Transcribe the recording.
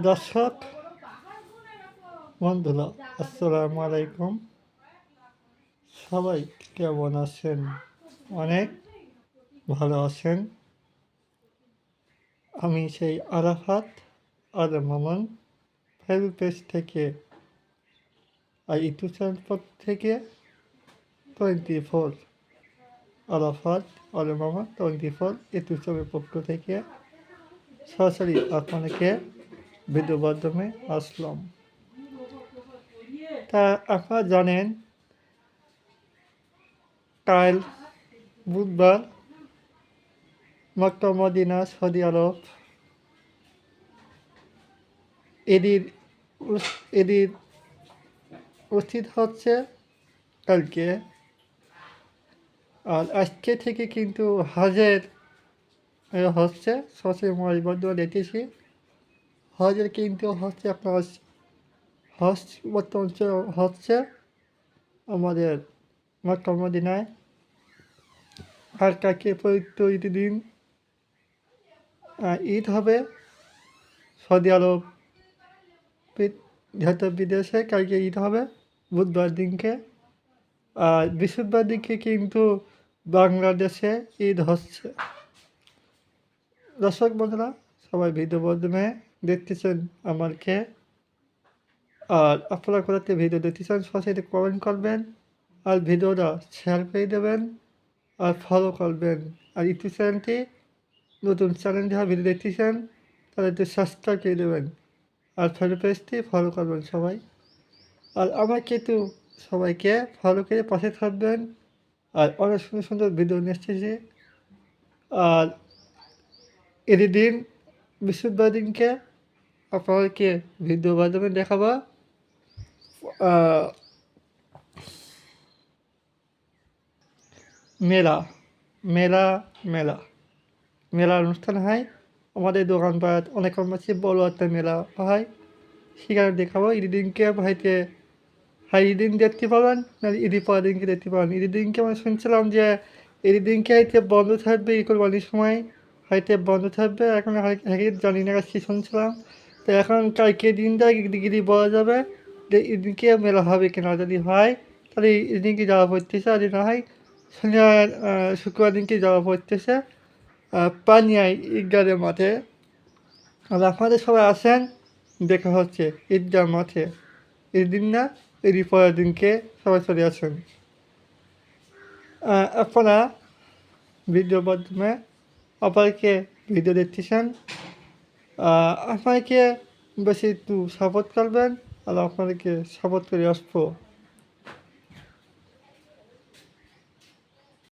দর্শক বন্ধুরা, আসসালামু আলাইকুম। সবাই কেমন আছেন? অনেক ভালো আছেন। আমি সেই আরাফাত আল মামুন ফেসবুক পেজ থেকে আর ইউটিউব চ্যানেল থেকে 24 আরাফাত আল মামুন 24 ইউটিউব চ্যানেলের পক্ষ থেকে সরাসরি আপনাকে ভিডিও মাধ্যমে আসলাম। তা আপনারা জানেন, কাল বুধবার মক্কা মদিনা সৌদি আরব এদির উচিত হচ্ছে কালকে। আর আজকে থেকে কিন্তু হজের হচ্ছে সরাসরি বর্তমানে দেখেছি। হজের কিন্তু হচ্ছে আপনার হজ বর্তমান হচ্ছে আমাদের মক্কা মদিনায়। আর কালকে পবিত্র ঈদের দিন ঈদ হবে সৌদি আরব, যেহেতু বিদেশে কালকে ঈদ হবে বুধবার দিনকে। আর বৃহস্পতিবার দিনকে কিন্তু বাংলাদেশে ঈদ হচ্ছে। দর্শক বন্ধুরা, সবাই ভিডিও মাধ্যমে দেখতেছেন আমাকে। আর আপনারা কোথাতে ভিডিও দেখতেছেন সরাসরি কমেন্ট করবেন, আর ভিডিওটা শেয়ার করে দেবেন, আর ফলো করবেন। আর ইউটিউব চ্যানেলটি নতুন চ্যানেল যারা ভিডিও দেখতেছেন তারা একটু সাবস্ক্রাইব করে দেবেন, আর ফেসবুক পেজটি ফলো করবেন সবাই। আর আমাকে একটু সবাইকে ফলো করে পাশে থাকবেন। আর অনেক সুন্দর সুন্দর ভিডিও নিয়ে এসেছি। আর এদের দিন বৃহস্পতিবার দিনকে আপনাদেরকে ভিডিও মাধ্যমে দেখাবো মেলা মেলা মেলা মেলা অনুষ্ঠান হয়। আমাদের দোকানপাট অনেক কম আছে, বড় একটা মেলা হয়, সেখানে দেখাবো। ঈদের দিনকে হয়তো ঈদের দিন দেখতে পাবেন, না ঈদের পরের দিনকে দেখতে পাবেন। ঈদের দিনকে আমরা শুনছিলাম যে ঈদের দিনকে হয়তো বন্ধ থাকবে, কোরবানির সময় হয়তো বন্ধ থাকবে। এখন জানি না কী শুনছিলাম। তো এখন কালকে দিনটা ঈদি বলা যাবে যে ঈদিনকে মেলা হবে কিনা। যদি হয় তাহলে ঈদিনকে যাওয়া পড়তেছে, আর যদি না হয় শনিবার শুক্রবার দিনকে যাওয়া পড়তেছে পানিয়ায় ঈদগাহের মাঠে। আর আপনাদের সবাই আসেন, দেখা হচ্ছে ঈদগাহ মাঠে। এই দিন না, ঈদের পরের দিনকে সবাই চলে আসেন। আপনারা ভিডিওর মাধ্যমে আপনাকে ভিডিও দেখতেছেন, আপনাকে বেশি একটু সাপোর্ট করবেন, আর আপনাদেরকে সাপোর্ট করে আসবো।